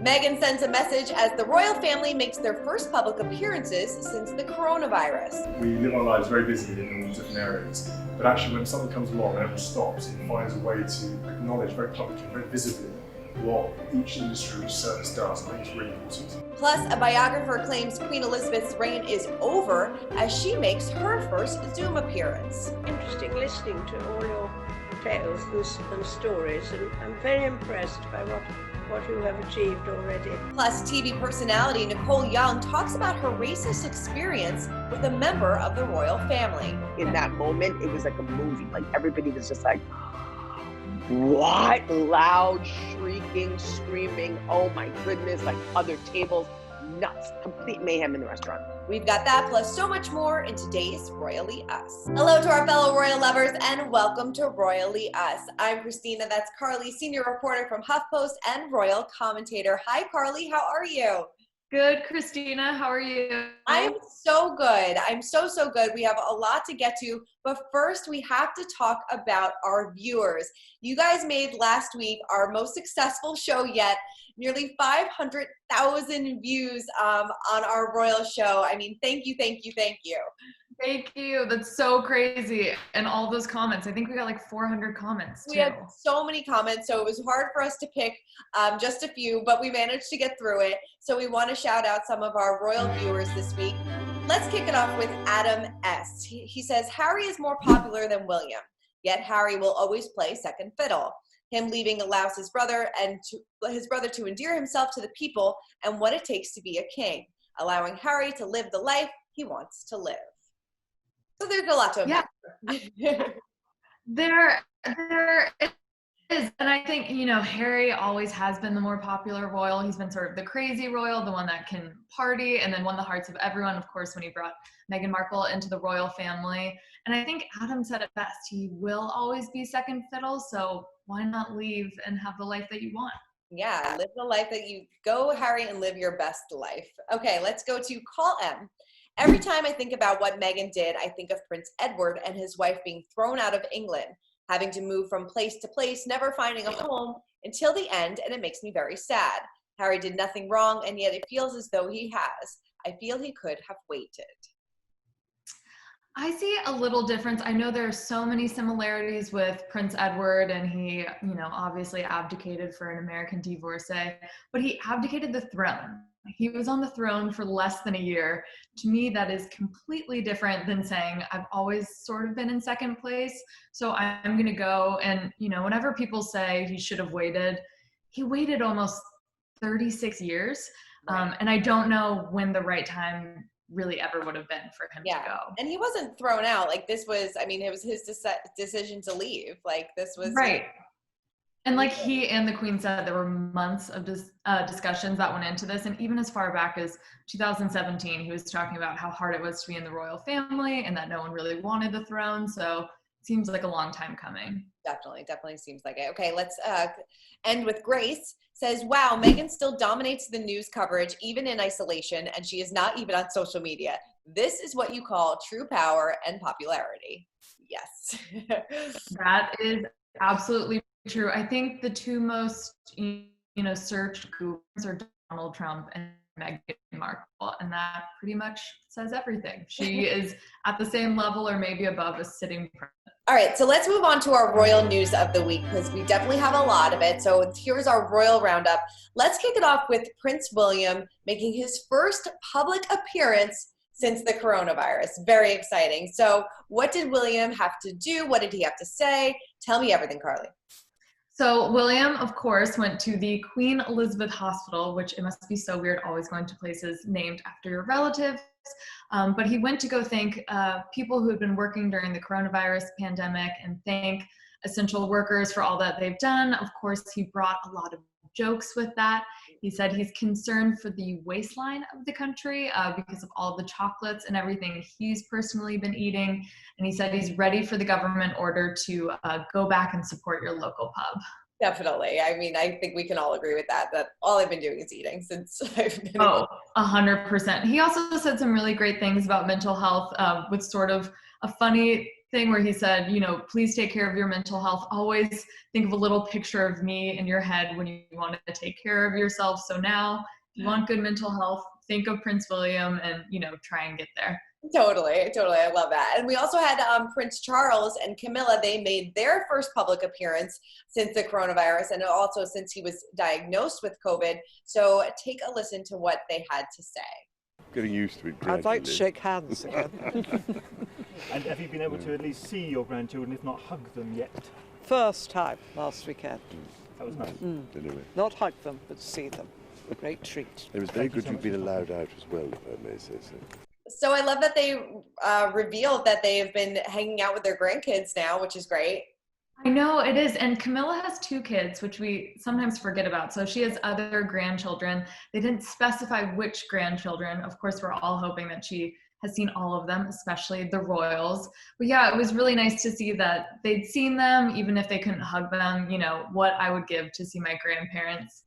Meghan sends a message as the royal family makes their first public appearances since the coronavirus. We live our lives very busy in all different areas, but actually when something comes along and everyone stops, it finds a way to acknowledge very publicly, very visibly, what each industry, each service does. I think it's really important. Plus, a biographer claims Queen Elizabeth's reign is over as she makes her first Zoom appearance. Interesting listening to all your tales and stories, and I'm very impressed by what you have achieved already. Plus, TV personality Nicole Young talks about her racist experience with a member of the royal family. In that moment, it was like a movie. Like everybody was just like, what? Loud, shrieking, screaming, oh my goodness, like other tables, nuts, complete mayhem in the restaurant. We've got that plus so much more in today's Royally Us. Hello to our fellow royal lovers and welcome to Royally Us. I'm Christina, that's Carly, senior reporter from HuffPost and royal commentator. Hi Carly, how are you? Good, Christina. How are you? I'm so good. I'm so good. We have a lot to get to, but first we have to talk about our viewers. You guys made last week our most successful show yet. Nearly 500,000 views on our royal show. I mean, thank you. Thank you. That's so crazy. And all those comments. I think we got like 400 comments too. We had so many comments, so it was hard for us to pick just a few, but we managed to get through it. So we want to shout out some of our royal viewers this week. Let's kick it off with Adam S. He says, Harry is more popular than William, yet Harry will always play second fiddle. Him leaving allows his brother to endear himself to the people and what it takes to be a king, allowing Harry to live the life he wants to live. So there's a lot to unpack. Yeah. There is. And I think, Harry always has been the more popular royal. He's been sort of the crazy royal, the one that can party and then won the hearts of everyone, of course, when he brought Meghan Markle into the royal family. And I think Adam said it best. He will always be second fiddle, so why not leave and have the life that you want? Yeah, live the life that you go, Harry, and live your best life. Okay, let's go to Call M. Every time I think about what Meghan did, I think of Prince Edward and his wife being thrown out of England, having to move from place to place, never finding a home until the end, and it makes me very sad. Harry did nothing wrong, and yet it feels as though he has. I feel he could have waited. I see a little difference. I know there are so many similarities with Prince Edward, and he, obviously abdicated for an American divorcee, but he abdicated the throne. He was on the throne for less than a year. To me, that is completely different than saying, I've always sort of been in second place, so I'm going to go. And, whenever people say he should have waited, he waited almost 36 years. Right. And I don't know when the right time really ever would have been for him to go. And he wasn't thrown out. Like it was his decision to leave. Like this was right. And like he and the Queen said, there were months of discussions that went into this. And even as far back as 2017, he was talking about how hard it was to be in the royal family and that no one really wanted the throne. So it seems like a long time coming. Definitely seems like it. Okay, let's end with Grace. Says, wow, Meghan still dominates the news coverage even in isolation, and she is not even on social media. This is what you call true power and popularity. Yes. That is absolutely true. I think the two most, searched Googles are Donald Trump and Meghan Markle, and that pretty much says everything. She is at the same level or maybe above a sitting president. All right, so let's move on to our royal news of the week because we definitely have a lot of it. So here's our royal roundup. Let's kick it off with Prince William making his first public appearance since the coronavirus. Very exciting. So what did William have to do? What did he have to say? Tell me everything, Carly. So William, of course, went to the Queen Elizabeth Hospital, which it must be so weird always going to places named after your relatives. But he went to go thank people who had been working during the coronavirus pandemic and thank essential workers for all that they've done. Of course, he brought a lot of jokes with that. He said he's concerned for the waistline of the country because of all the chocolates and everything he's personally been eating. And he said he's ready for the government order to go back and support your local pub. Definitely. I mean, I think we can all agree with that all I've been doing is eating since I've been 100%. He also said some really great things about mental health with sort of a funny thing where he said, you know, please take care of your mental health. Always think of a little picture of me in your head when you want to take care of yourself. So now, if you want good mental health, think of Prince William and, you know, try and get there. Totally. I love that. And we also had Prince Charles and Camilla. They made their first public appearance since the coronavirus and also since he was diagnosed with COVID. So take a listen to what they had to say. Getting used to it. I'd like to shake hands again. And have you been able to at least see your grandchildren, if not hug them yet? First time last weekend. That was nice. Anyway. Not hug them, but see them. Great treat. It was very good you've been allowed out as well, if I may say so. So I love that they revealed that they have been hanging out with their grandkids now, which is great. I know it is. And Camilla has 2 kids, which we sometimes forget about. So she has other grandchildren. They didn't specify which grandchildren. Of course, we're all hoping that she has seen all of them, especially the royals. But yeah, it was really nice to see that they'd seen them, even if they couldn't hug them, you know, what I would give to see my grandparents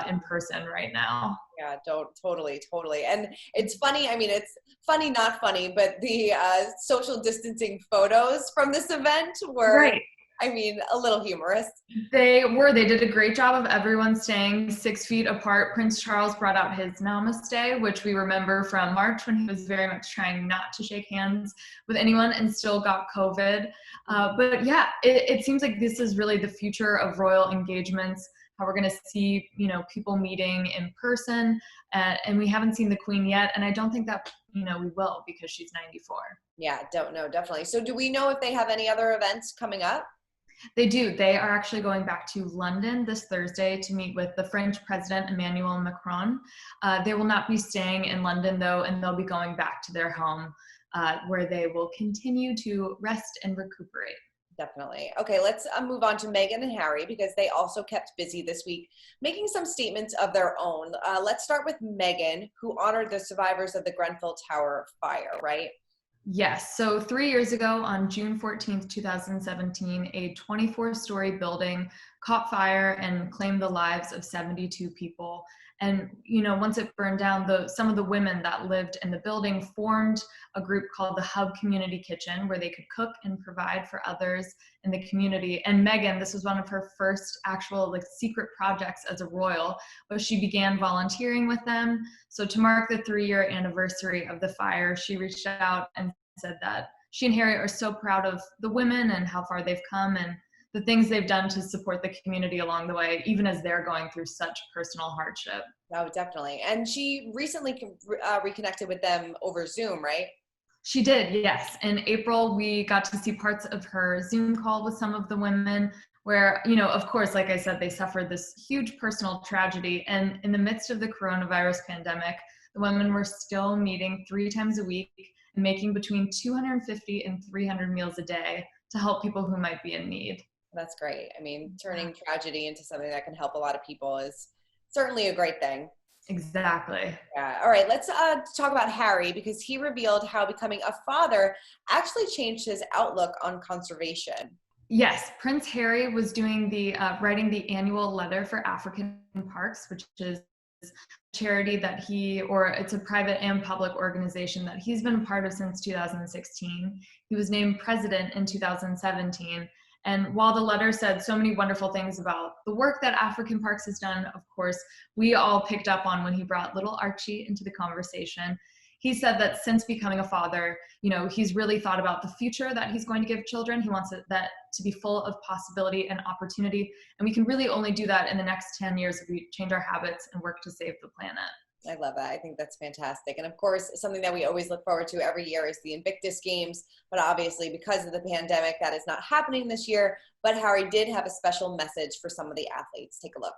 in person right now. Yeah, totally. And it's funny, I mean, it's funny, not funny, but the social distancing photos from this event were, right. I mean, a little humorous. They did a great job of everyone staying 6 feet apart. Prince Charles brought out his namaste, which we remember from March when he was very much trying not to shake hands with anyone and still got COVID. But yeah, it seems like this is really the future of royal engagements, how we're going to see, you know, people meeting in person. And we haven't seen the Queen yet. And I don't think that, you know, we will because she's 94. Yeah, don't know, definitely. So do we know if they have any other events coming up? They do. They are actually going back to London this Thursday to meet with the French President Emmanuel Macron. They will not be staying in London though, and they'll be going back to their home where they will continue to rest and recuperate. Definitely. Okay, let's move on to Meghan and Harry because they also kept busy this week, making some statements of their own. Let's start with Meghan, who honored the survivors of the Grenfell Tower fire, right? Yes. So 3 years ago on June 14th, 2017, a 24-story building caught fire and claimed the lives of 72 people. And, you know, once it burned down, some of the women that lived in the building formed a group called the Hub Community Kitchen, where they could cook and provide for others in the community. And Meghan, this was one of her first actual secret projects as a royal, but she began volunteering with them. So to mark the 3-year anniversary of the fire, she reached out and said that she and Harry are so proud of the women and how far they've come and the things they've done to support the community along the way, even as they're going through such personal hardship. Oh, definitely. And she recently reconnected with them over Zoom, right? She did, yes. In April, we got to see parts of her Zoom call with some of the women where, you know, of course, like I said, they suffered this huge personal tragedy. And in the midst of the coronavirus pandemic, the women were still meeting 3 times a week and making between 250 and 300 meals a day to help people who might be in need. That's great. I mean, turning tragedy into something that can help a lot of people is certainly a great thing. Exactly. Yeah. All right. Let's talk about Harry because he revealed how becoming a father actually changed his outlook on conservation. Yes, Prince Harry was doing the writing the annual letter for African Parks, which is a charity that it's a private and public organization that he's been a part of since 2016. He was named president in 2017. And while the letter said so many wonderful things about the work that African Parks has done, of course, we all picked up on when he brought little Archie into the conversation. He said that since becoming a father, you know, he's really thought about the future that he's going to give children. He wants that to be full of possibility and opportunity. And we can really only do that in the next 10 years if we change our habits and work to save the planet. I love that. I think that's fantastic. And of course, something that we always look forward to every year is the INVICTUS games. But obviously, because of the pandemic, that is not happening this year. But Harry did have a special message for some of the athletes. Take a look.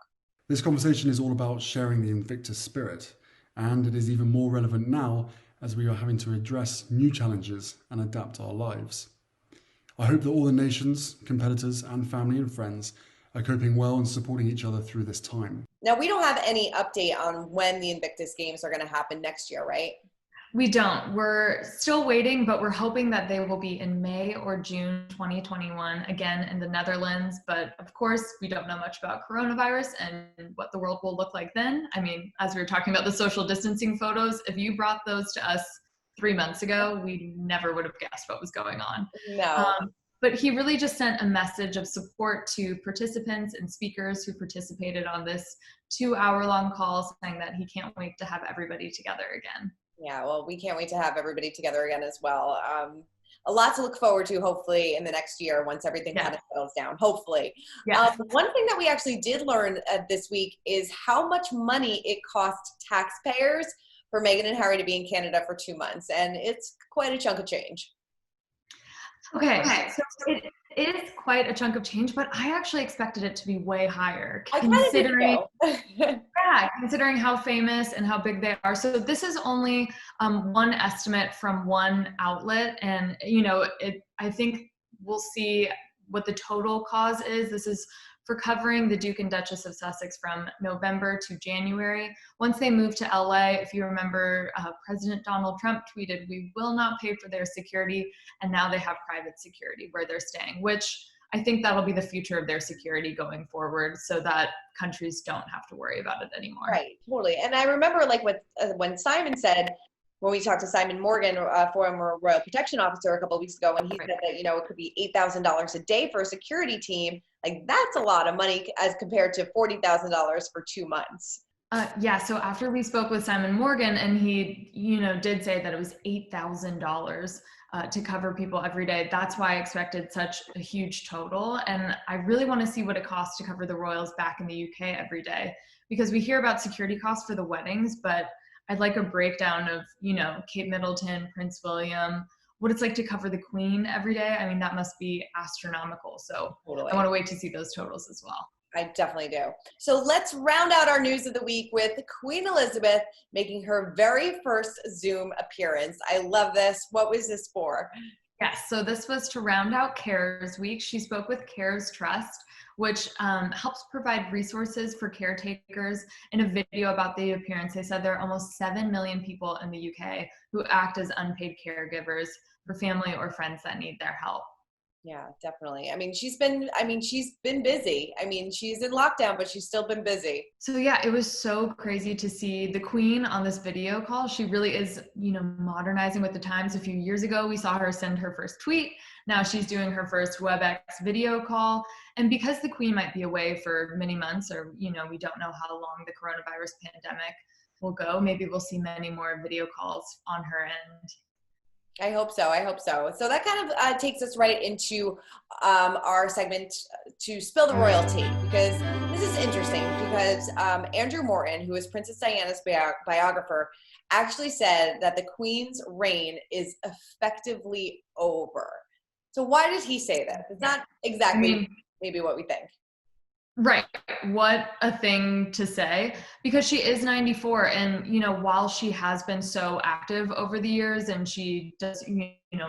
This conversation is all about sharing the INVICTUS spirit. And it is even more relevant now as we are having to address new challenges and adapt our lives. I hope that all the nations, competitors, and family and friends are coping well and supporting each other through this time. Now, we don't have any update on when the INVICTUS games are going to happen next year, right? We don't. We're still waiting, but we're hoping that they will be in May or June 2021, again in the Netherlands. But of course, we don't know much about coronavirus and what the world will look like then. I mean, as we were talking about the social distancing photos, if you brought those to us 3 months ago, we never would have guessed what was going on. No. But he really just sent a message of support to participants and speakers who participated on this 2-hour-long call, saying that he can't wait to have everybody together again. Yeah, well, we can't wait to have everybody together again as well. A lot to look forward to, hopefully, in the next year once everything kind of settles down, hopefully. Yes. One thing that we actually did learn this week is how much money it cost taxpayers for Meghan and Harry to be in Canada for 2 months, and it's quite a chunk of change. Okay, so it is quite a chunk of change, but I actually expected it to be way higher, considering how famous and how big they are. So this is only one estimate from one outlet, and I think we'll see what the total cause is. This is for covering the Duke and Duchess of Sussex from November to January. Once they moved to LA, if you remember, President Donald Trump tweeted, "We will not pay for their security," and now they have private security where they're staying, which I think that'll be the future of their security going forward, so that countries don't have to worry about it anymore. Right, totally. And I remember when Simon said, when we talked to Simon Morgan, former Royal Protection Officer, a couple of weeks ago, when he said that, it could be $8,000 a day for a security team, like that's a lot of money as compared to $40,000 for 2 months. So after we spoke with Simon Morgan, and he, did say that it was $8,000 to cover people every day. That's why I expected such a huge total. And I really want to see what it costs to cover the royals back in the UK every day, because we hear about security costs for the weddings, but I'd like a breakdown of, Kate Middleton, Prince William, what it's like to cover the Queen every day. I mean, that must be astronomical. So totally. I want to wait to see those totals as well. I definitely do. So let's round out our news of the week with Queen Elizabeth making her very first Zoom appearance. I love this. What was this for? Yes, so this was to round out CARES Week. She spoke with CARES Trust, which helps provide resources for caretakers. In a video about the appearance, they said there are almost 7 million people in the UK who act as unpaid caregivers for family or friends that need their help. Yeah, definitely. I mean, she's been busy. I mean, she's in lockdown, but she's still been busy. So yeah, it was so crazy to see the Queen on this video call. She really is, modernizing with the times. A few years ago, we saw her send her first tweet. Now she's doing her first WebEx video call. And because the Queen might be away for many months, or, we don't know how long the coronavirus pandemic will go, maybe we'll see many more video calls on her end. I hope so. So that kind of takes us right into our segment to Spill the Royalty, because this is interesting because Andrew Morton, who is Princess Diana's biographer, actually said that the Queen's reign is effectively over. So why did he say that? It's not exactly maybe what we think. Right. What a thing to say, because she is 94, and, while she has been so active over the years and she does,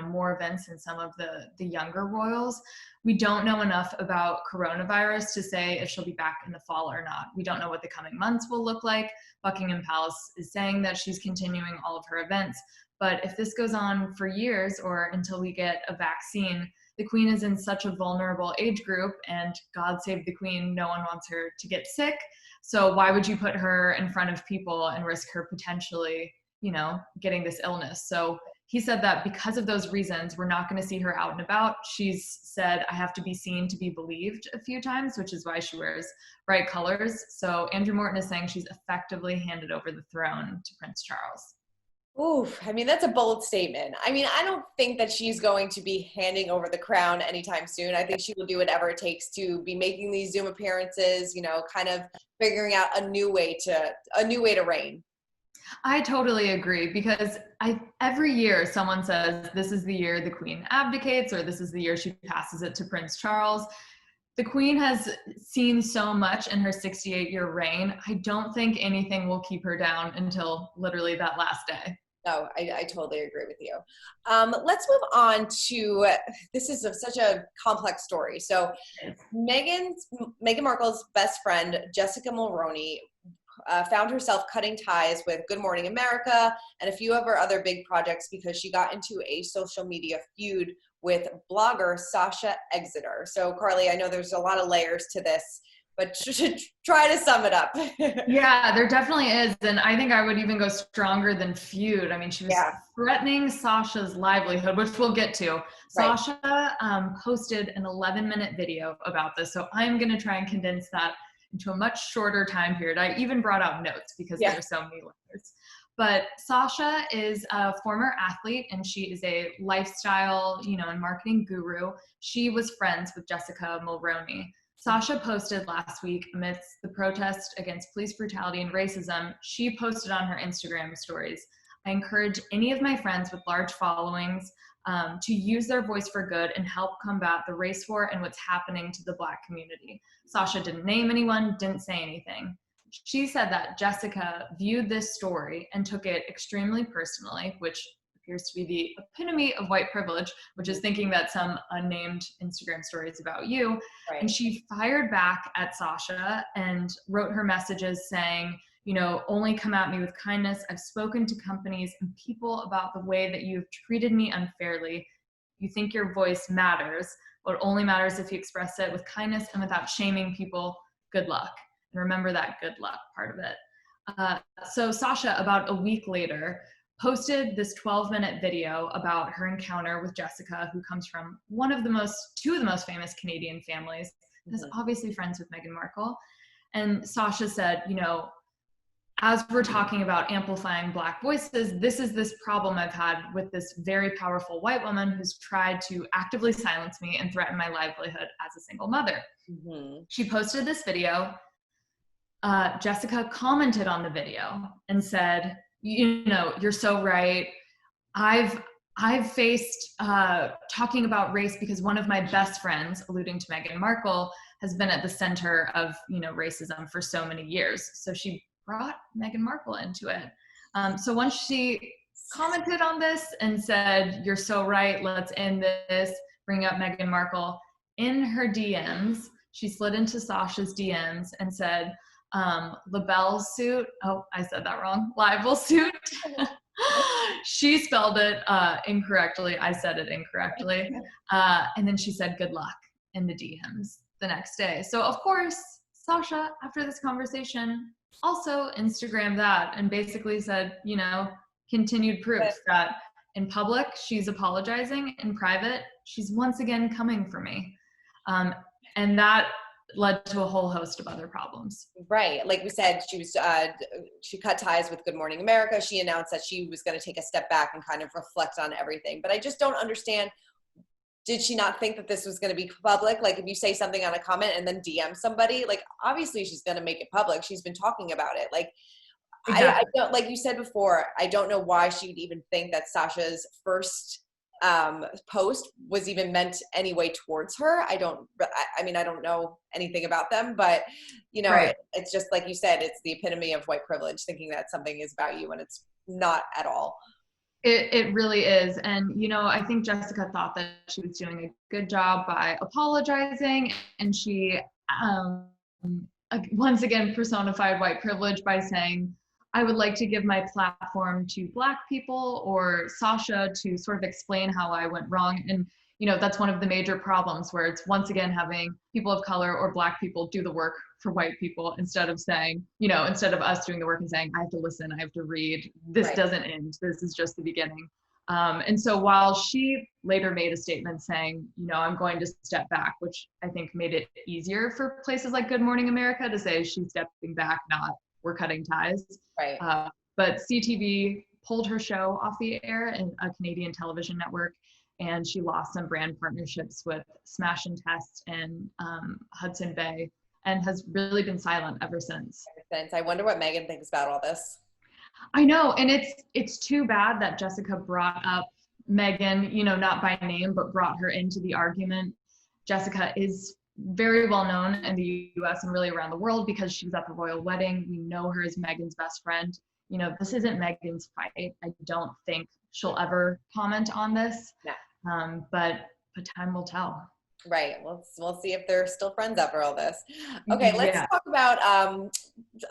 more events than some of the younger royals, we don't know enough about coronavirus to say if she'll be back in the fall or not. We don't know what the coming months will look like. Buckingham Palace is saying that she's continuing all of her events, but if this goes on for years or until we get a vaccine, the Queen is in such a vulnerable age group, and God save the Queen, no one wants her to get sick. So why would you put her in front of people and risk her potentially, getting this illness? So he said that because of those reasons, we're not going to see her out and about. She's said, "I have to be seen to be believed" a few times, which is why she wears bright colors. So Andrew Morton is saying she's effectively handed over the throne to Prince Charles. Oof, I mean, that's a bold statement. I mean, I don't think that she's going to be handing over the crown anytime soon. I think she will do whatever it takes to be making these Zoom appearances, kind of figuring out a new way to reign. I totally agree, because every year someone says this is the year the Queen abdicates, or this is the year she passes it to Prince Charles. The Queen has seen so much in her 68-year reign. I don't think anything will keep her down until literally that last day. No, I totally agree with you. Let's move on to, this is such a complex story. So Meghan Markle's best friend, Jessica Mulroney, found herself cutting ties with Good Morning America and a few of her other big projects because she got into a social media feud with blogger SASHA Exeter. So Carly, I know there's a lot of layers to this. but try to sum it up. Yeah, there definitely is. And I think I would even go stronger than feud. I mean, she was threatening Sasha's livelihood, which we'll get to. Right. Sasha posted an 11-minute video about this. So I'm going to try and condense that into a much shorter time period. I even brought out notes because there are so many layers. But Sasha is a former athlete, and she is a lifestyle, and marketing guru. She was friends with Jessica Mulroney. Sasha posted last week amidst the protest against police brutality and racism. She posted on her Instagram stories, "I encourage any of my friends with large followings to use their voice for good and help combat the race war and what's happening to the Black community." Sasha didn't name anyone, didn't say anything. She said that Jessica viewed this story and took it extremely personally, which appears to be the epitome of white privilege, which is thinking that some unnamed Instagram story is about you. Right. And she fired back at Sasha and wrote her messages saying, "Only come at me with kindness. I've spoken to companies and people about the way that you've treated me unfairly. You think your voice matters. Well, it only matters if you express it with kindness and without shaming people. Good luck." And remember that good luck part of it. So Sasha, about a week later, posted this 12-minute video about her encounter with Jessica, who comes from two of the most famous Canadian families, and is obviously friends with Meghan Markle. And Sasha said, as we're talking about amplifying Black voices, this is this problem I've had with this very powerful white woman who's tried to actively silence me and threaten my livelihood as a single mother. She posted this video. Jessica commented on the video and said, "You're so right. I've faced talking about race because one of my best friends," alluding to Meghan Markle, "has been at the center of racism for so many years." So she brought Meghan Markle into it. So once she commented on this and said, "You're so right, let's end this," bring up Meghan Markle, in her DMs, she slid into Sasha's DMs and said, "Libel suit," oh, I said that wrong, libel suit. She spelled it incorrectly. I said it incorrectly. And then she said, "Good luck," in the DMs the next day. So of course, Sasha, after this conversation, also Instagrammed that and basically said, continued proof that in public, she's apologizing. In private, she's once again coming for me. And that led to a whole host of other problems. Right. Like we said, she cut ties with Good Morning America. She announced that she was going to take a step back and kind of reflect on everything. But I just don't understand. Did she not think that this was going to be public? Like if you say something on a comment and then DM somebody, like obviously she's going to make it public. She's been talking about it. Like, exactly. I don't, like you said before, I don't know why she would even think that Sasha's first post was even meant anyway towards her. I don't know anything about them, but right. It's just like you said, it's the epitome of white privilege, thinking that something is about you when it's not at all. It really is. And, I think Jessica thought that she was doing a good job by apologizing, and she once again personified white privilege by saying, "I would like to give my platform to Black people," or Sasha, to sort of explain how I went wrong. And, that's one of the major problems, where it's once again having people of color or Black people do the work for white people instead of saying, instead of us doing the work and saying, "I have to listen, I have to read, this right. doesn't end, this is just the beginning." And so while she later made a statement saying, "I'm going to step back," which I think made it easier for places like Good Morning America to say she's stepping back, not "we're cutting ties." Right. But CTV pulled her show off the air, and a Canadian television network, and she lost some brand partnerships with Smash and Test and Hudson Bay, and has really been silent ever since. I wonder what Meghan thinks about all this. I know, and it's too bad that Jessica brought up Meghan, not by name, but brought her into the argument. Jessica is very well known in the US and really around the world because she was at the royal wedding. We know her as Meghan's best friend. This isn't Meghan's fight. I don't think she'll ever comment on this. No. But time will tell. Right. We'll see if they're still friends after all this. Okay, let's talk about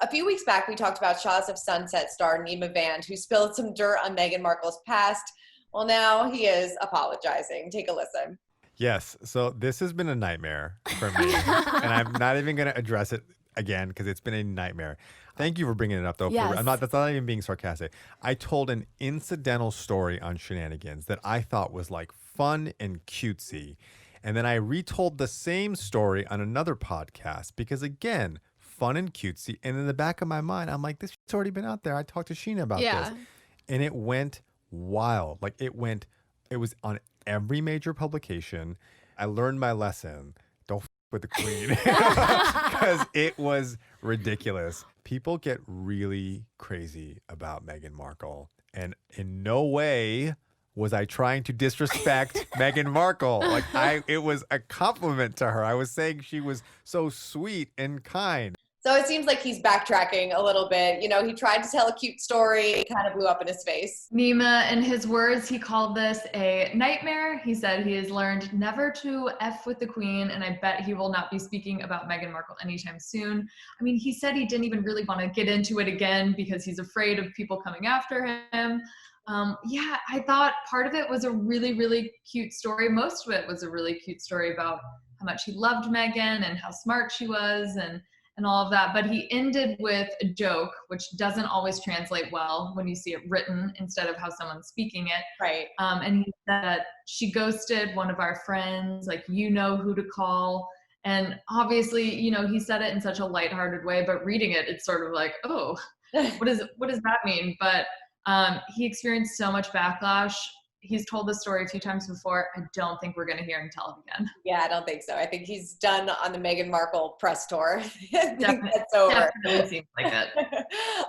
a few weeks back we talked about Shahs of Sunset star Nema Vand, who spilled some dirt on Meghan Markle's past. Well, now he is apologizing. Take a listen. Yes. So this has been a nightmare for me, and I'm not even going to address it again because it's been a nightmare. Thank you for bringing it up, though. Yes. That's not even being sarcastic. I told an incidental story on Shenanigans that I thought was like fun and cutesy, and then I retold the same story on another podcast because, again, fun and cutesy. And in the back of my mind, I'm like, this shit's already been out there. I talked to Sheena about this, and it went wild. Like it was on every major publication. I learned my lesson. Don't f with the queen because it was ridiculous. People get really crazy about Meghan Markle, and in no way was I trying to disrespect Meghan Markle. Like it was a compliment to her. I was saying she was so sweet and kind. So it seems like he's backtracking a little bit. You know, he tried to tell a cute story. It kind of blew up in his face. Nema, in his words, he called this a nightmare. He said he has learned never to F with the queen, and I bet he will not be speaking about Meghan Markle anytime soon. I mean, he said he didn't even really want to get into it again because he's afraid of people coming after him. Yeah, I thought part of it was a really, really cute story. Most of it was a really cute story about how much he loved Meghan and how smart she was and all of that. But he ended with a joke, which doesn't always translate well when you see it written instead of how someone's speaking it. Right. And he said that she ghosted one of our friends, like, you know who to call. And obviously, you know, he said it in such a lighthearted way, but reading it, it's sort of like, oh, what does that mean? But he experienced so much backlash. He's told this story a few times before. I don't think we're going to hear him tell it again. Yeah, I don't think so. I think he's done on the Meghan Markle press tour. I think Definitely, that's over. definitely seems like it.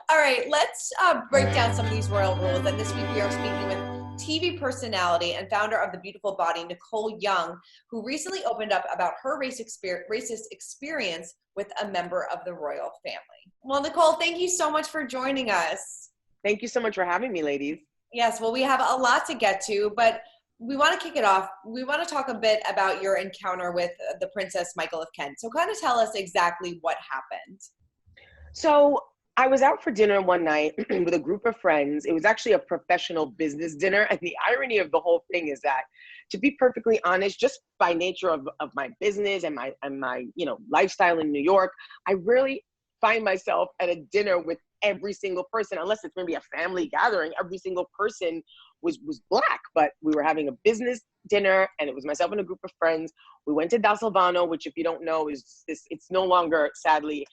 All right, let's break down some of these royal rules. And this week we are speaking with TV personality and founder of The Beautiful Body, Nicole Young, who recently opened up about her racist experience with a member of the royal family. Well, Nicole, thank you so much for joining us. Thank you so much for having me, ladies. Yes, well, we have a lot to get to, but we want to kick it off. We want to talk a bit about your encounter with the Princess Michael of Kent. So kind of tell us exactly what happened. So I was out for dinner one night with a group of friends. It was actually a professional business dinner. And the irony of the whole thing is that, to be perfectly honest, just by nature of my business and my lifestyle in New York, I rarely find myself at a dinner with every single person, unless it's maybe a family gathering. Every single person was Black, but we were having a business dinner, and it was myself and a group of friends. We went to Da Silvano, which, if you don't know, it's no longer, sadly,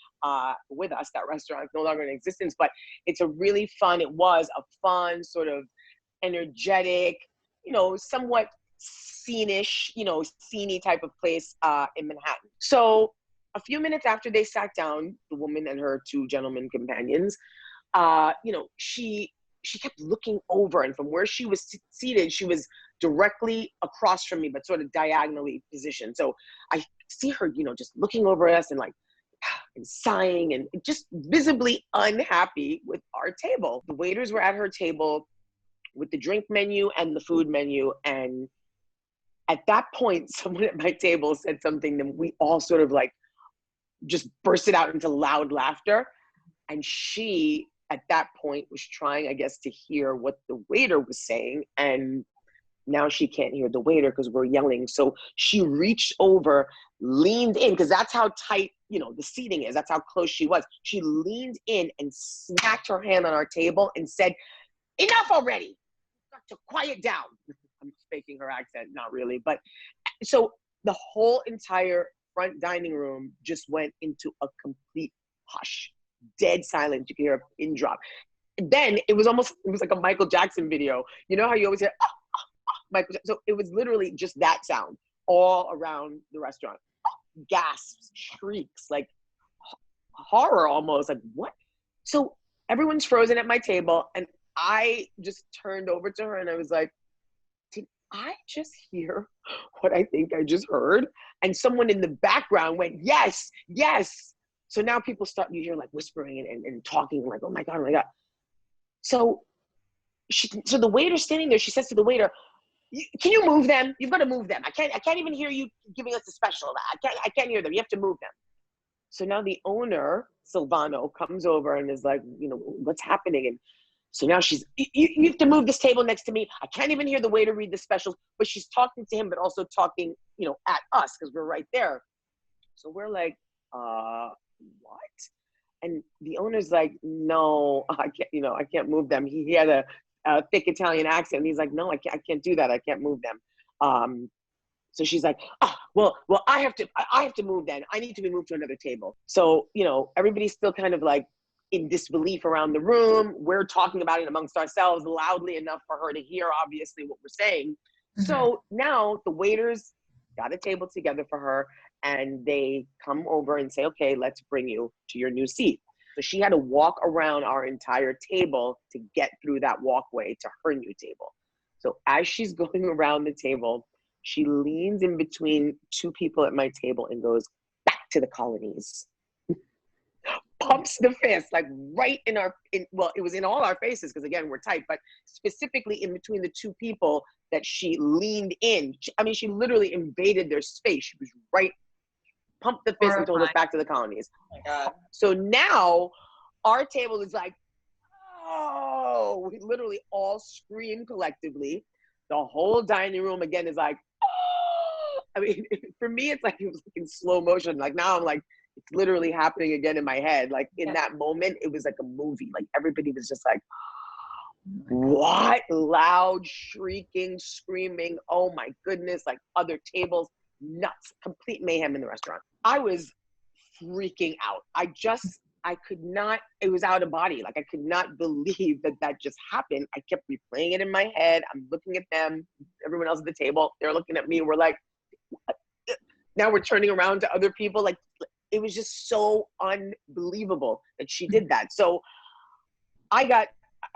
with us. That restaurant is no longer in existence, but it was a fun, sort of energetic, somewhat scenish, sceney type of place in Manhattan. So a few minutes after they sat down, the woman and her two gentlemen companions, she kept looking over, and from where she was seated, she was directly across from me, but sort of diagonally positioned. So I see her, just looking over at us and and sighing and just visibly unhappy with our table. The waiters were at her table with the drink menu and the food menu, and at that point, someone at my table said something that we all sort of just bursted out into loud laughter. And she, at that point, was trying, I guess, to hear what the waiter was saying. And now she can't hear the waiter because we're yelling. So she reached over, leaned in, because that's how tight, the seating is. That's how close she was. She leaned in and smacked her hand on our table and said, "Enough already. You've got to quiet down." I'm faking her accent, not really. But so the whole entire front dining room just went into a complete hush, dead silence. You could hear a pin drop. And then it was like a Michael Jackson video. You know how you always hear, "Ah, ah, ah," Michael Jackson. So it was literally just that sound all around the restaurant. Gasps, shrieks, horror almost. What? So everyone's frozen at my table, and I just turned over to her and I was like, "Did I just hear what I think I just heard?" And someone in the background went, "Yes, yes." So now people you hear whispering and talking, "Oh my God, oh my God." So the waiter's standing there. She says to the waiter, "Can you move them? You've got to move them. I can't even hear you giving us a special. I can't hear them. You have to move them." So now the owner, Silvano, comes over and is like, "What's happening?" And So now she's, you have to move this table next to me. I can't even hear the waiter read the specials, but she's talking to him, but also talking, you know, at us because we're right there. So we're like, what? And the owner's like, no, I can't, you know, I can't move them. He had a thick Italian accent. He's like, no, I can't do that. I can't move them. So she's like, well, I have to move then. I need to be moved to another table. So, you know, everybody's still kind of like in disbelief around the room. We're talking about it amongst ourselves loudly enough for her to hear, obviously, what we're saying. Mm-hmm. So now the waiters got a table together for her and they come over and say, okay, let's bring you to your new seat. So she had to walk around our entire table to get through that walkway to her new table. So as she's going around the table, she leans in between two people at my table and goes, back to the colonies. Pumps the fist, like right in well, it was in all our faces because again, we're tight, but specifically in between the two people that she leaned in. She literally invaded their space. She was right, pumped the fist and told us back to the colonies. Oh my God. So now our table is like, oh, we literally all scream collectively. The whole dining room again is like, oh! I mean, for me, it's like it was like in slow motion. Like now I'm like, it's literally happening again in my head. Like in that moment, it was like a movie. Like everybody was just like, what? Loud, shrieking, screaming. Oh my goodness. Like other tables, nuts, complete mayhem in the restaurant. I was freaking out. I could not, it was out of body. Like I could not believe that just happened. I kept replaying it in my head. I'm looking at them, everyone else at the table. They're looking at me. We're like, what? Now we're turning around to other people. Like, it was just so unbelievable that she did that. So I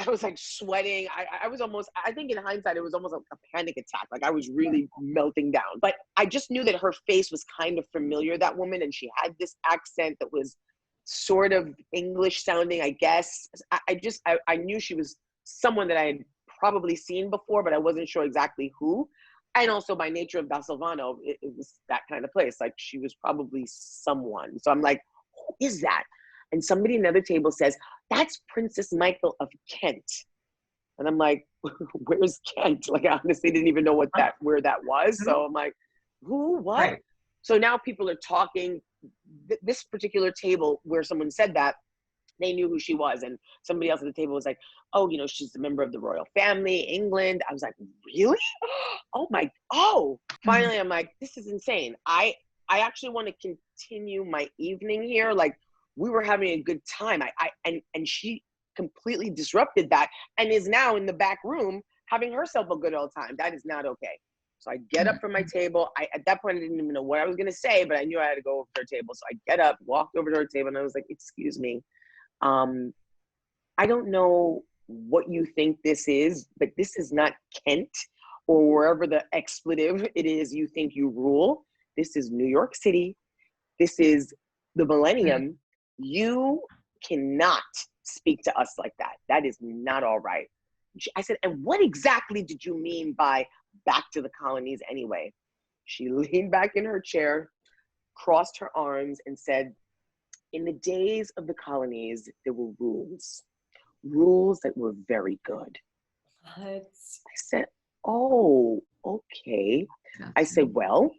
was like sweating. I was almost, I think in hindsight, it was almost a panic attack. Like I was really melting down. But I just knew that her face was kind of familiar, that woman. And she had this accent that was sort of English sounding, I guess. I knew she was someone that I had probably seen before, but I wasn't sure exactly who. And also by nature of Da Silvano, it was that kind of place. Like she was probably someone. So I'm like, who is that? And somebody at another table says, that's Princess Michael of Kent. And I'm like, where's Kent? Like I honestly didn't even know where that was. So I'm like, who, what? Right. So now people are talking. This particular table where someone said that, they knew who she was. And somebody else at the table was like, oh, you know, she's a member of the royal family, England. I was like, really? Finally, I'm like, this is insane. I actually want to continue my evening here. Like we were having a good time. And she completely disrupted that and is now in the back room having herself a good old time. That is not okay. So I get up from my table. At that point, I didn't even know what I was going to say, but I knew I had to go over to her table. So I get up, walked over to her table, and I was like, excuse me. I don't know what you think this is, but this is not Kent or wherever the expletive it is you think you rule. This is New York City. This is the millennium. You cannot speak to us like that. That is not all right. I said, and what exactly did you mean by back to the colonies anyway? She leaned back in her chair, crossed her arms and said, in the days of the colonies, there were rules that were very good. What? I said, oh, okay. I said, well,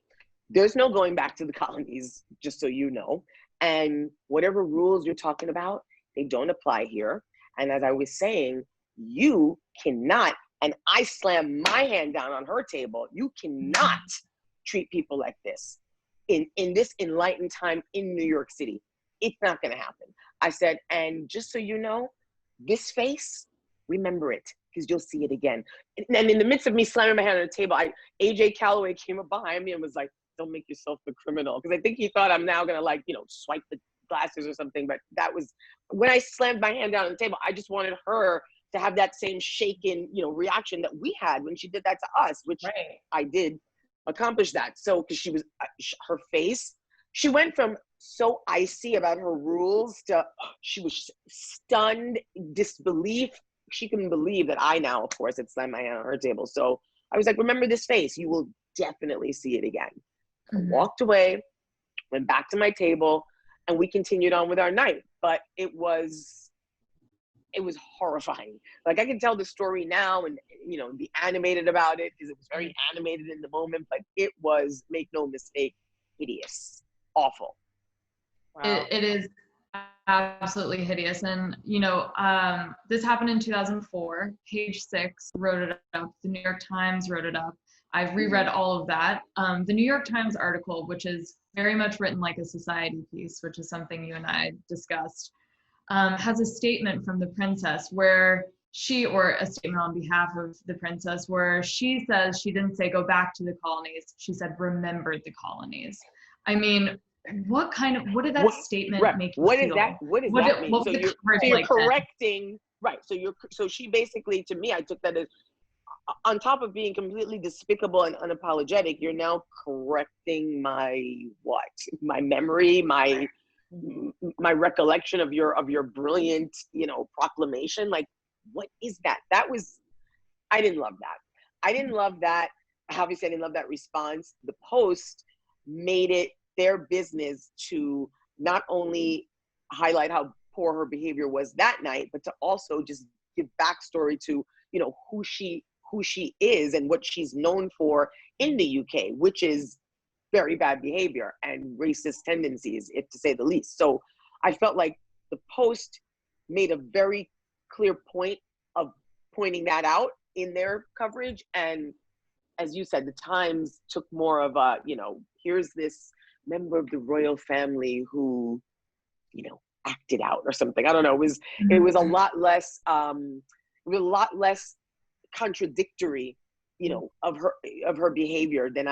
there's no going back to the colonies, just so you know. And whatever rules you're talking about, they don't apply here. And as I was saying, you cannot, and I slammed my hand down on her table, you cannot treat people like this in this enlightened time in New York City. It's not going to happen. I said, and just so you know, this face, remember it, because you'll see it again. And in the midst of me slamming my hand on the table, AJ Calloway came up behind me and was like, don't make yourself the criminal. Because I think he thought I'm now going to like, you know, swipe the glasses or something. But that was, when I slammed my hand down on the table, I just wanted her to have that same shaken, you know, reaction that we had when she did that to us, which I did accomplish that. So, because she was, her face, she went from so icy about her rules to she was stunned, disbelief. She couldn't believe that I now, of course, had slammed my hand on her table. So I was like, remember this face. You will definitely see it again. I walked away, went back to my table, and we continued on with our night. But it was it was horrifying. Like, I can tell the story now and, be animated about it because it was very animated in the moment, but it was, make no mistake, hideous, awful. Wow. It is absolutely hideous. And, this happened in 2004. Page 6 wrote it up. The New York Times wrote it up. I've reread all of that. The New York Times article, which is very much written like a society piece, which is something you and I discussed, has a statement from the princess where or a statement on behalf of the princess, where she says she didn't say go back to the colonies. She said remembered the colonies. I mean, what did that statement make you feel? What does that mean? So you're like correcting, right? So she basically, to me, I took that as, on top of being completely despicable and unapologetic, you're now correcting my memory, my recollection of your brilliant, proclamation. Like, what is that? I didn't love that. Obviously, I didn't love that response. The Post made it their business to not only highlight how poor her behavior was that night, but to also just give backstory to, who she is and what she's known for in the UK, which is very bad behavior and racist tendencies, if to say the least. So I felt like the Post made a very clear point of pointing that out in their coverage. And as you said, the Times took more of a, here's this member of the royal family who, acted out or something. I don't know. It was a lot less, contradictory, of her behavior than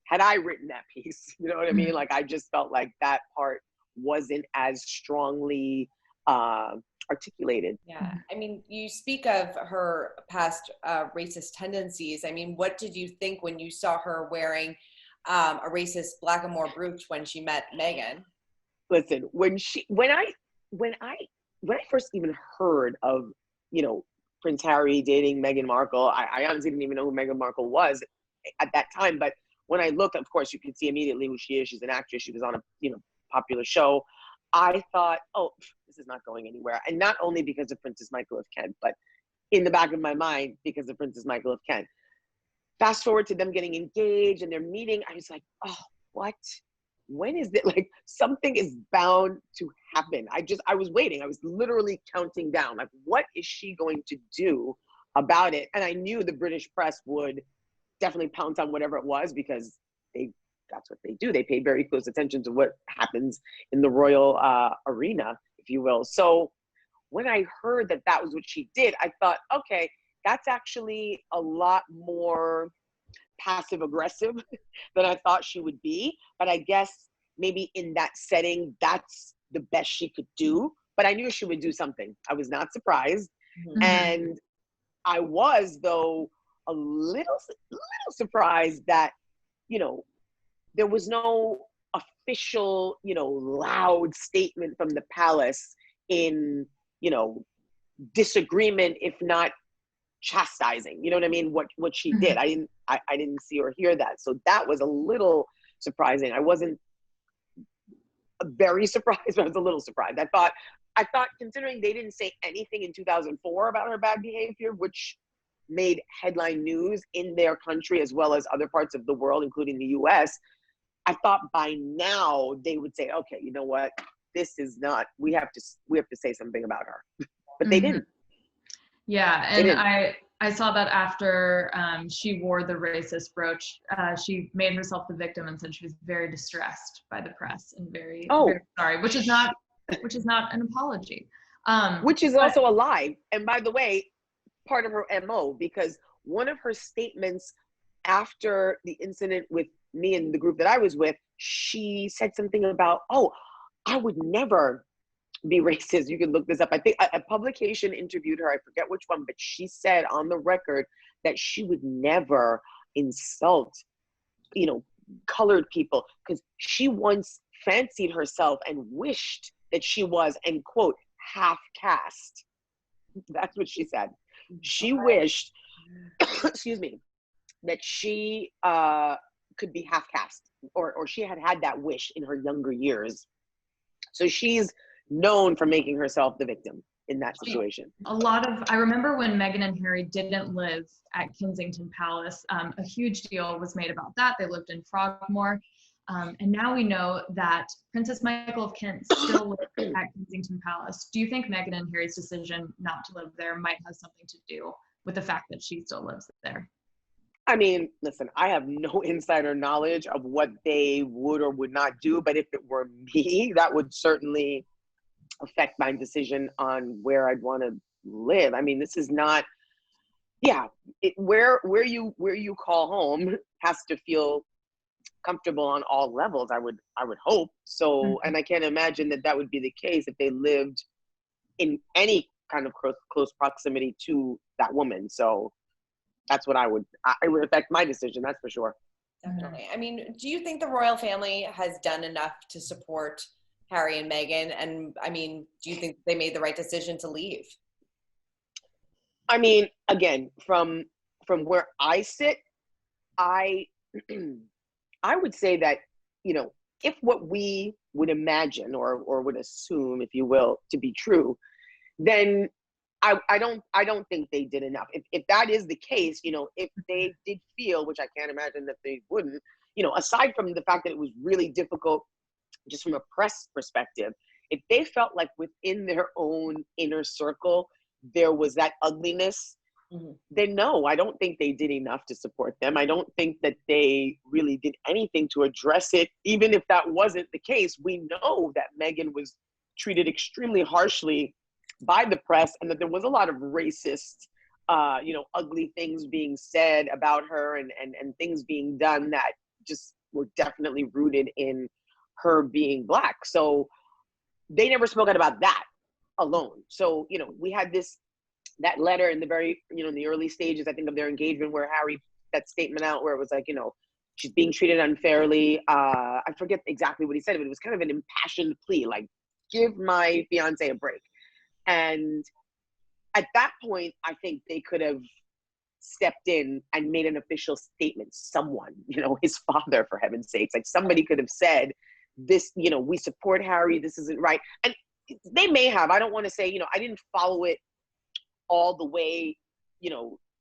had I written that piece. You know what I mean? Like, I just felt like that part wasn't as strongly articulated. Yeah. I mean, you speak of her past racist tendencies. I mean, what did you think when you saw her wearing a racist blackamoor brooch when she met Meghan? Listen, when I first even heard of, Prince Harry dating Meghan Markle, I honestly didn't even know who Meghan Markle was at that time. But when I looked, of course, you can see immediately who she is. She's an actress. She was on a popular show. I thought, oh, this is not going anywhere. And not only because of Princess Michael of Kent, but in the back of my mind, because of Princess Michael of Kent. Fast forward to them getting engaged and their meeting. I was like, oh, what? When is it? Like, something is bound to happen. I was waiting. I was literally counting down. Like, what is she going to do about it? And I knew the British press would definitely pounce on whatever it was, because that's what they do. They pay very close attention to what happens in the royal arena, if you will. So when I heard that was what she did, I thought, okay, that's actually a lot more passive aggressive than I thought she would be. But I guess maybe in that setting, that's the best she could do. But I knew she would do something. I was not surprised. Mm-hmm. And I was, though, a little surprised that, there was no official, loud statement from the palace in, disagreement, if not chastising. You know what I mean? What she did. I didn't see or hear that. So that was a little surprising. I wasn't very surprised, but I was a little surprised. I thought considering they didn't say anything in 2004 about her bad behavior, which made headline news in their country as well as other parts of the world, including the US, I thought by now they would say, okay, you know what? This is not, we have to say something about her. But they didn't. Yeah, and I saw that after she wore the racist brooch, she made herself the victim and said she was very distressed by the press and very sorry, which is not an apology. Which is also a lie. And by the way, part of her MO, because one of her statements after the incident with me and the group that I was with, she said something about, oh, I would never be racist. You can look this up. I think a publication interviewed her. I forget which one, but she said on the record that she would never insult, colored people, because she once fancied herself and wished that she was, and quote, half caste. That's what she said. She wished, excuse me, that she could be half caste, or she had that wish in her younger years. So she's known for making herself the victim. in that situation. I remember when Meghan and Harry didn't live at Kensington Palace, a huge deal was made about that. They lived in Frogmore. And now we know that Princess Michael of Kent still lives at Kensington Palace. Do you think Meghan and Harry's decision not to live there might have something to do with the fact that she still lives there? I mean, listen, I have no insider knowledge of what they would or would not do, but if it were me, that would certainly affect my decision on where I'd want to live. I mean, this is not, where you call home has to feel comfortable on all levels. I would hope so, and I can't imagine that would be the case if they lived in any kind of close proximity to that woman. So that's what it would affect my decision, that's for sure. Definitely. I mean, do you think the royal family has done enough to support Harry and Meghan? And I mean, do you think they made the right decision to leave? I mean, again, from where I sit, I would say that, if what we would imagine or would assume, if you will, to be true, then I don't think they did enough. If that is the case, if they did feel, which I can't imagine that they wouldn't, aside from the fact that it was really difficult just from a press perspective, if they felt like within their own inner circle there was that ugliness, then no, I don't think they did enough to support them. I don't think that they really did anything to address it. Even if that wasn't the case, we know that Meghan was treated extremely harshly by the press, and that there was a lot of racist, ugly things being said about her, and things being done that just were definitely rooted in her being Black. So they never spoke out about that alone. So, we had that letter in the very, in the early stages, I think, of their engagement, where Harry, that statement out where it was like, she's being treated unfairly. I forget exactly what he said, but it was kind of an impassioned plea, like, give my fiance a break. And at that point, I think they could have stepped in and made an official statement. Someone, his father, for heaven's sakes, like somebody could have said this, we support Harry, this isn't right. And they may have, I don't want to say, I didn't follow it all the way,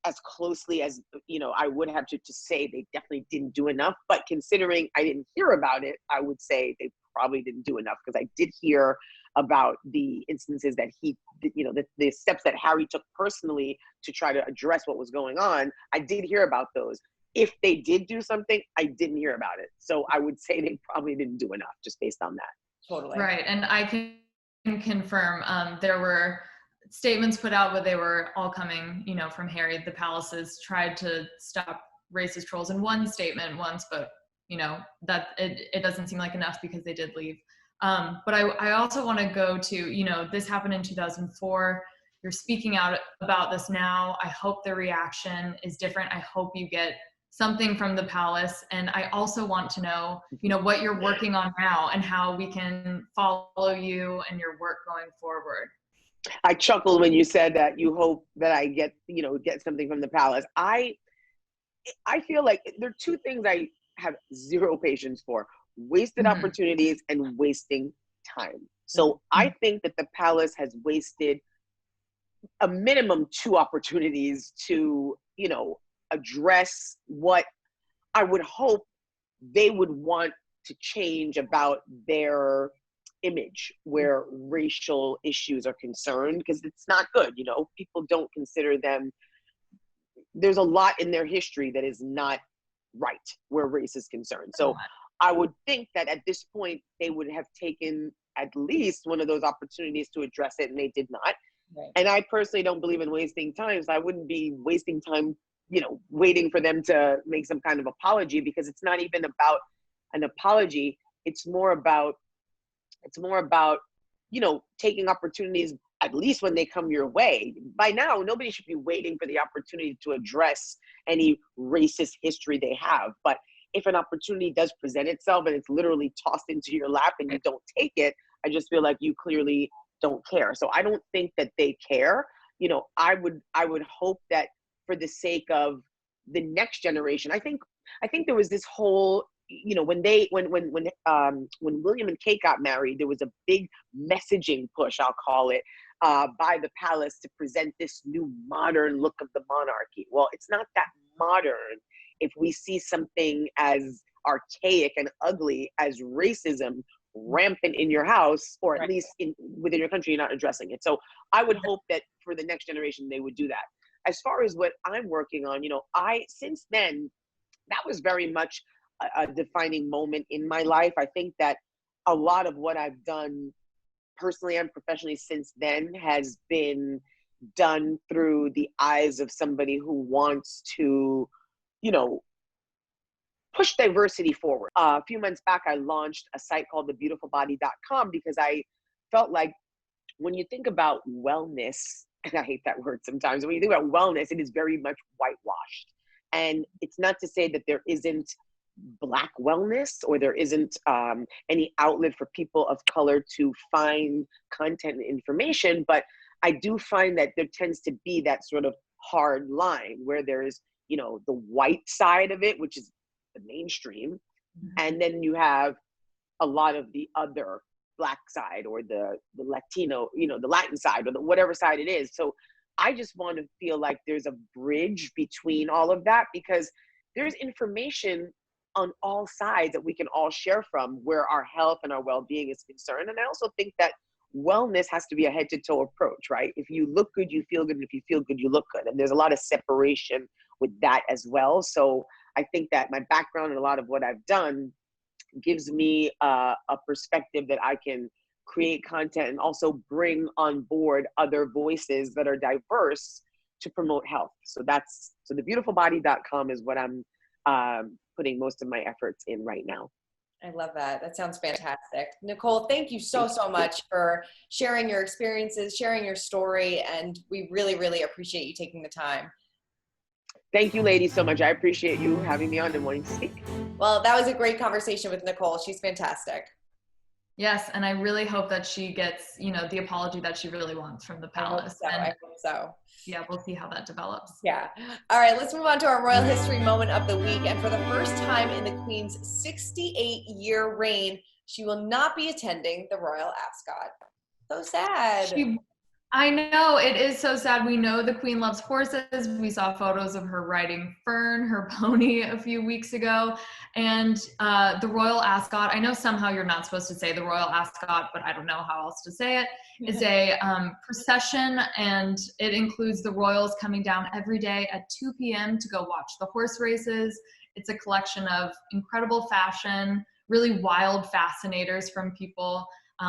as closely as, I would have to say they definitely didn't do enough. But considering I didn't hear about it, I would say they probably didn't do enough, because I did hear about the instances that the steps that Harry took personally to try to address what was going on. I did hear about those. If they did do something, I didn't hear about it. So I would say they probably didn't do enough, just based on that. Totally. Right, and I can confirm there were statements put out, but they were all coming, from Harry. The palaces tried to stop racist trolls in one statement once, but that it doesn't seem like enough, because they did leave. But I also want to go to, this happened in 2004. You're speaking out about this now. I hope the reaction is different. I hope you get something from the palace. And I also want to know, what you're working on now and how we can follow you and your work going forward. I chuckled when you said that you hope that I get something from the palace. I feel like there are two things I have zero patience for: wasted opportunities and wasting time. So I think that the palace has wasted a minimum 2 opportunities to, address what I would hope they would want to change about their image where racial issues are concerned, because it's not good. People don't consider them. There's a lot in their history that is not right where race is concerned. So I would think that at this point they would have taken at least one of those opportunities to address it, and they did not. Right. And I personally don't believe in wasting time, so I wouldn't be wasting time, waiting for them to make some kind of apology, because it's not even about an apology. It's more about, taking opportunities at least when they come your way. By now, nobody should be waiting for the opportunity to address any racist history they have. But if an opportunity does present itself and it's literally tossed into your lap and you don't take it, I just feel like you clearly don't care. So I don't think that they care. I would hope that for the sake of the next generation, I think there was this whole, when William and Kate got married, there was a big messaging push, I'll call it, by the palace to present this new modern look of the monarchy. Well, it's not that modern if we see something as archaic and ugly as racism rampant in your house, or at least within your country, you're not addressing it. So I would hope that for the next generation, they would do that. As far as what I'm working on, since then, that was very much a defining moment in my life. I think that a lot of what I've done personally and professionally since then has been done through the eyes of somebody who wants to, push diversity forward. A few months back, I launched a site called thebeautifulbody.com because I felt like when you think about wellness, and I hate that word sometimes, when you think about wellness, it is very much whitewashed. And it's not to say that there isn't Black wellness or there isn't any outlet for people of color to find content and information, but I do find that there tends to be that sort of hard line where there's, the white side of it, which is the mainstream, and then you have a lot of the other Black side or the Latino, the Latin side or the whatever side it is. So I just want to feel like there's a bridge between all of that, because there's information on all sides that we can all share from where our health and our well-being is concerned. And I also think that wellness has to be a head-to-toe approach, right? If you look good, you feel good. And if you feel good, you look good. And there's a lot of separation with that as well. So I think that my background and a lot of what I've done gives me a perspective that I can create content and also bring on board other voices that are diverse to promote health. So thebeautifulbody.com is what I'm putting most of my efforts in right now. I love that. That sounds fantastic. Nicole, thank you so much for sharing your experiences, sharing your story, and we really, really appreciate you taking the time. Thank you, ladies, so much. I appreciate you having me on and wanting to speak. Well, that was a great conversation with Nicole. She's fantastic. Yes, and I really hope that she gets, the apology that she really wants from the palace. I hope so. Yeah, we'll see how that develops. Yeah. All right, let's move on to our royal history moment of the week. And for the first time in the Queen's 68-year reign, she will not be attending the Royal Ascot. So sad. I know, it is so sad. We know the Queen loves horses. We saw photos of her riding Fern, her pony, a few weeks ago. And the Royal Ascot, I know somehow you're not supposed to say the Royal Ascot, but I don't know how else to say it, is a procession, and it includes the royals coming down every day at 2 p.m. to go watch the horse races. It's a collection of incredible fashion, really wild fascinators from people.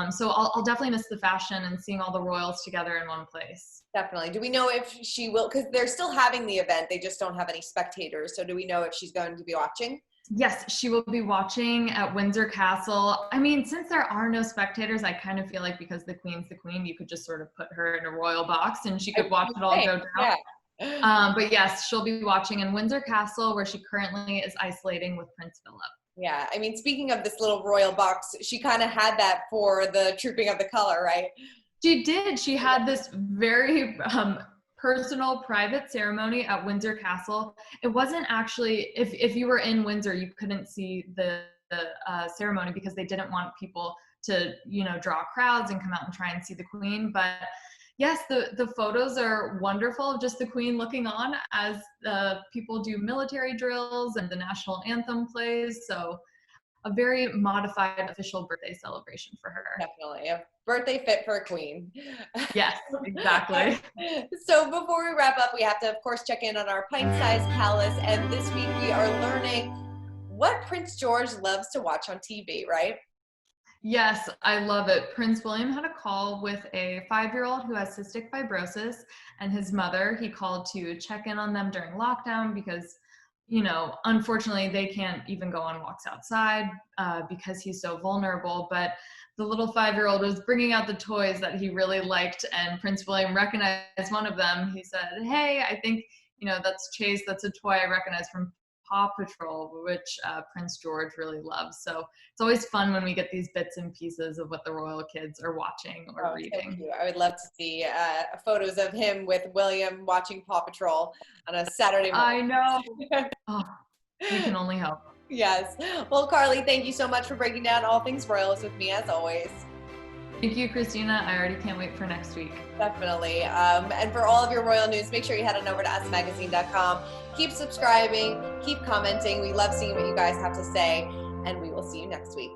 So I'll definitely miss the fashion and seeing all the royals together in one place. Definitely. Do we know if she will, because they're still having the event, they just don't have any spectators. So do we know if she's going to be watching? Yes, she will be watching at Windsor Castle. I mean, since there are no spectators, I kind of feel like because the Queen's the Queen, you could just sort of put her in a royal box and she could watch it all go down. Yeah. But yes, she'll be watching in Windsor Castle, where she currently is isolating with Prince Philip. Yeah, I mean, speaking of this little royal box, she kind of had that for the Trooping of the Color, right? She did. She had this very personal, private ceremony at Windsor Castle. It wasn't actually, if you were in Windsor, you couldn't see the ceremony because they didn't want people to, draw crowds and come out and try and see the Queen. But yes, the photos are wonderful of just the Queen looking on as people do military drills and the national anthem plays. So a very modified official birthday celebration for her. Definitely. A birthday fit for a queen. Yes, exactly. So before we wrap up, we have to, of course, check in on our pint-sized palace. And this week we are learning what Prince George loves to watch on TV, right? Yes, I love it. Prince William had a call with a 5-year-old who has cystic fibrosis, and his mother. He called to check in on them during lockdown because, unfortunately they can't even go on walks outside because he's so vulnerable. But the little 5-year-old was bringing out the toys that he really liked, and Prince William recognized one of them. He said, "Hey, I think, that's Chase. That's a toy I recognize from Paw Patrol," which Prince George really loves. So it's always fun when we get these bits and pieces of what the royal kids are watching or reading. So I would love to see photos of him with William watching Paw Patrol on a Saturday morning. I know. Oh, we can only hope. Yes. Well, Carly, thank you so much for breaking down all things royals with me, as always. Thank you, Christina. I already can't wait for next week. Definitely. And for all of your royal news, make sure you head on over to usmagazine.com. Keep subscribing, keep commenting. We love seeing what you guys have to say, and we will see you next week.